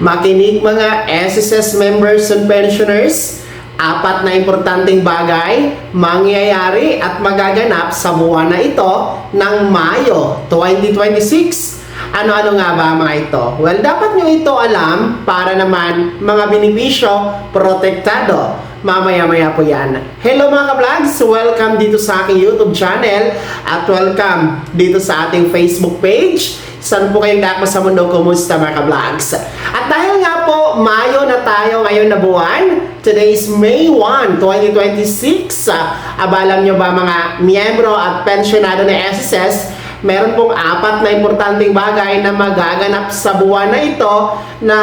Makinig mga SSS members and pensioners, apat na importanteng bagay mangyayari at magaganap sa buwan na ito ng Mayo 2026. Ano-ano nga ba mga ito? Well, dapat nyo ito alam para naman mga benepisyo protektado. Mamaya-maya po yan. Hello mga ka-vlogs! Welcome dito sa aking YouTube channel at welcome dito sa ating Facebook page. Saan po kayong dakma sa mundo? Kumusta mga ka-vlogs? At dahil nga po, Mayo na tayo ngayon na buwan. Today is May 1, 2026. Alam nyo ba mga miyembro at pensionado ng SSS, meron pong apat na importanteng bagay na magaganap sa buwan na ito na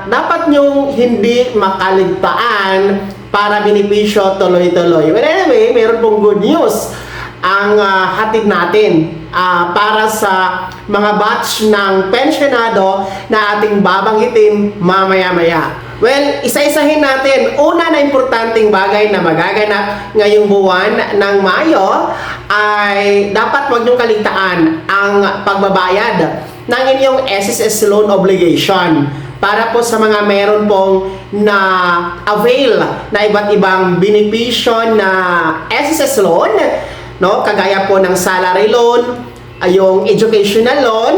dapat nyong hindi makaligtaan para benepisyo tuloy-tuloy. Well, anyway, meron pong good news ang hatid natin para sa mga batch ng pensionado na ating babanggitin mamaya-maya. Well, isa-isahin natin. Una na importanteng bagay na magaganap ngayong buwan ng Mayo ay dapat huwag niyong kaligtaan ang pagbabayad ng inyong SSS loan obligation para po sa mga meron pong na avail na iba't ibang benepisyo na SSS loan, no? Kagaya po ng salary loan, yung educational loan,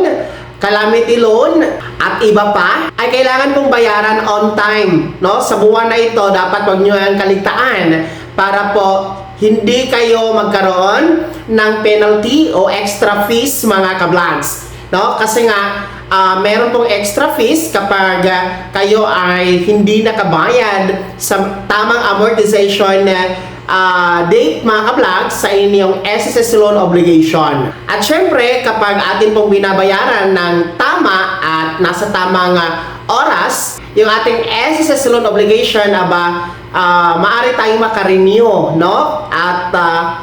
calamity loan, at iba pa, ay kailangan pong bayaran on time, no? Sa buwan na ito, dapat wag nyo ang kaligtaan para po hindi kayo magkaroon ng penalty o extra fees mga ka-vlogs, no? Kasi nga, meron pong extra fees kapag kayo ay hindi nakabayad sa tamang amortization date mga ka-vlogs sa inyong SSS loan obligation. At syempre, kapag atin pong binabayaran ng tama at nasa tamang oras, yung ating SSS loan obligation, maaari tayong makarenew, no? At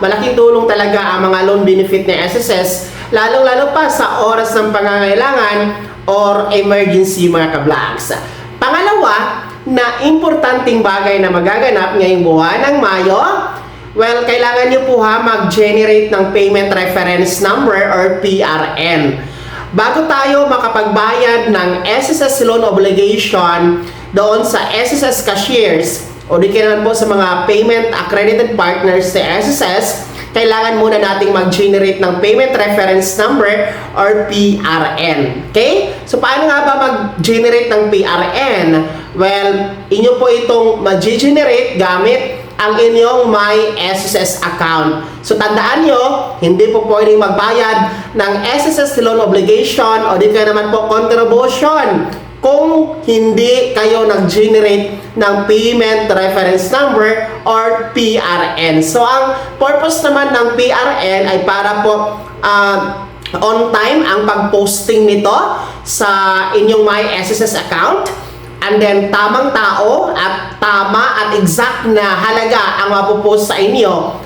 malaking tulong talaga ang mga loan benefit ng SSS, lalong-lalo pa sa oras ng pangangailangan or emergency mga ka-vlogs. Pangalawa, na importanteng bagay na magaganap ngayong buwan ng Mayo, well, kailangan nyo po mag-generate ng Payment Reference Number or PRN. Bago tayo makapagbayad ng SSS loan obligation doon sa SSS cashiers o di kaya naman po sa mga payment accredited partners sa SSS, kailangan muna nating mag-generate ng Payment Reference Number or PRN. Okay? So, paano nga ba mag-generate ng PRN? Well, inyo po itong mag-generate gamit ang inyong My SSS account. So, tandaan nyo, hindi po pwedeng magbayad ng SSS loan obligation o di kaya naman po contribution kung hindi kayo nag-generate ng Payment Reference Number or PRN. So, ang purpose naman ng PRN ay para po on time ang pag-posting nito sa inyong My SSS account. And then, tamang tao at tama at exact na halaga ang mapupost sa inyo,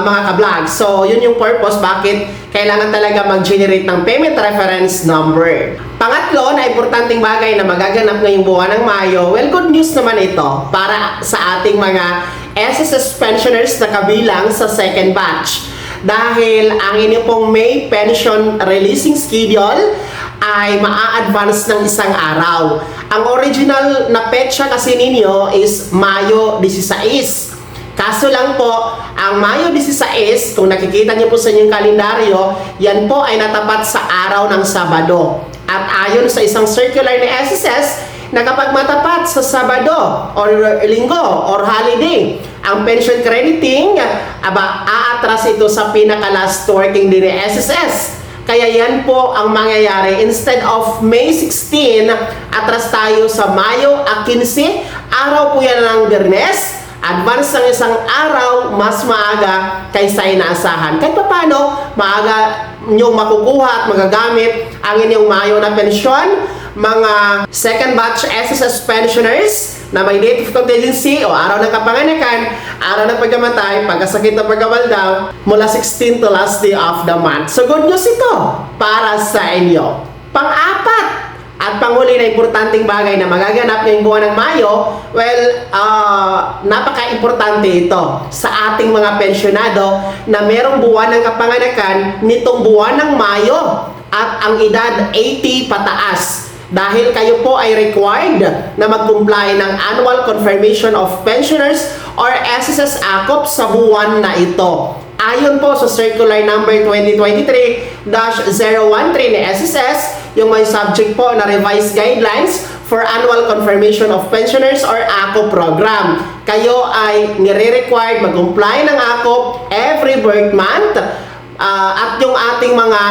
mga ka-vlog. So, yun yung purpose bakit kailangan talaga mag-generate ng Payment Reference Number. Pangatlo na importanteng bagay na magaganap ngayong buwan ng Mayo, well, good news naman ito para sa ating mga SSS pensioners na kabilang sa second batch. Dahil ang inyong pong May pension releasing schedule ay maa-advance ng isang araw. Ang original na petsa kasi ninyo is Mayo 16. Kaso lang po, ang Mayo 16, kung nakikita niyo po sa inyong kalendaryo, yan po ay natapat sa araw ng Sabado. At ayon sa isang circular ni SSS, na kapag matapat sa Sabado or Linggo or holiday, ang pension crediting, aatras ito sa pinaka-last working day ni SSS. Kaya yan po ang mangyayari. Instead of May 16, atras tayo sa Mayo 15. Araw po yan ng Biyernes. Advance ng isang araw, mas maaga kaysa inaasahan. Kahit pa paano, maaga nyong makukuha at magagamit ang inyong Mayo na pensyon. Mga second batch SSS pensioners na may date of contingency o araw ng kapanganakan, araw ng pagkamatay, pagkasakit na pagkawaldaw, mula 16 to last day of the month. So good news ito para sa inyo. Pang-apat at panghuli na importanteng bagay na magaganap ngayong buwan ng Mayo, well, napaka-importante ito sa ating mga pensyonado na merong buwan ng kapanganakan nitong buwan ng Mayo at ang edad 80 pataas. dahil kayo po ay required na mag-comply ng Annual Confirmation of Pensioners or SSS AKOP sa buwan na ito. Ayon po sa Circular Number 2023-013 ni SSS, yung may subject po na revised guidelines for Annual Confirmation of Pensioners or AKOP program. Kayo ay nire-required mag-comply ng AKOP every birth month at yung ating mga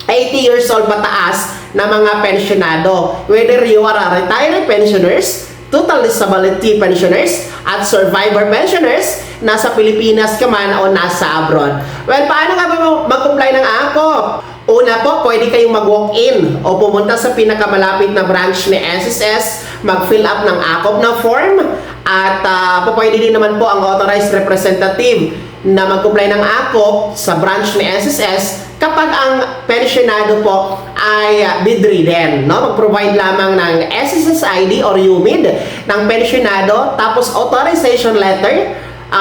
80 years old pataas na mga pensionado. Whether you are a retired pensioners, total disability pensioners, at survivor pensioners, nasa Pilipinas ka man o nasa abroad. Well, paano nga ba mag-comply ng AKOP? Una po, pwede kayong mag-walk-in o pumunta sa pinakamalapit na branch ni SSS, mag-fill up ng AKOP na form, at pwede din naman po ang authorized representative na mag-comply ng AKOP sa branch ni SSS kapag ang pensionado po ay bedridden, no? Mag-provide lamang ng SSS ID or UMID ng pensionado, tapos authorization letter,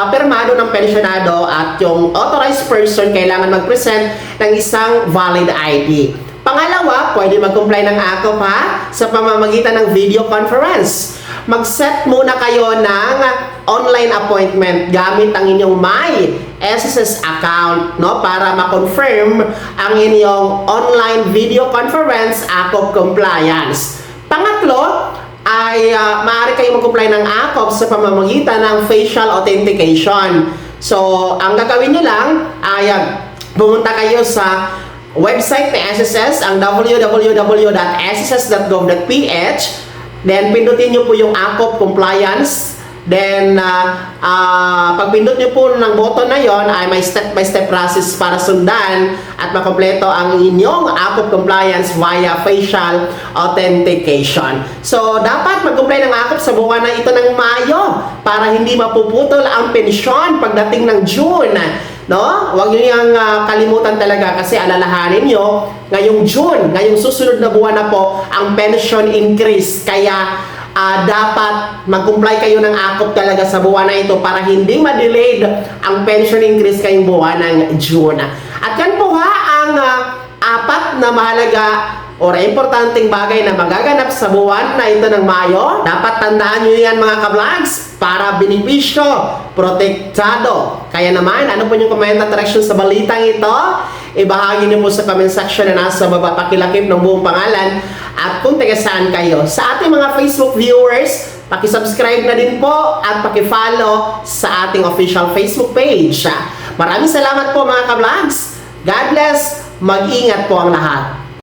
permado ng pensionado, at yung authorized person kailangan mag-present ng isang valid ID. Pangalawa, pwede mag-comply ng AKOP sa pamamagitan ng video conference. Mag-set muna kayo ng online appointment gamit ang inyong My SSS account, no, para ma-confirm ang inyong online video conference AKOP compliance. Pangatlo, ay maaari kayong mag-comply ng AKOP sa pamamagitan ng facial authentication. So, ang gagawin nyo lang ay pumunta kayo sa website ng SSS, ang www.sss.gov.ph. Then, pindutin nyo po yung AKOP compliance. Then, pag pindot nyo po ng button na yon, ay may step-by-step process para sundan at makompleto ang inyong AKOP compliance via facial authentication. So, dapat mag-comply ng AKOP sa buwan na ito ng Mayo para hindi mapuputol ang pensyon pagdating ng June. No? Huwag nyo yung kalimutan talaga, kasi alalahanin nyo, ngayong June, ngayong susunod na buwan na po, ang pension increase. Kaya, dapat mag-comply kayo ng AKOP talaga sa buwan na ito para hindi ma-delayed ang pension increase kayong buwan ng June. At yan po ang apat na mahalaga o importanteng bagay na magaganap sa buwan na ito ng Mayo. Dapat tandaan nyo yan, mga ka-vlogs, para benepisyo, protektado. Kaya naman, ano po yung comment at reaction sa balitang ito? Ibahagi niyo po sa comment section na nasa baba, pakilakip ng buong pangalan at kung taga saan kayo. Sa ating mga Facebook viewers, paki-subscribe na din po at paki-follow sa ating official Facebook page. Maraming salamat po, mga ka-vlogs. God bless. Mag-ingat po ang lahat.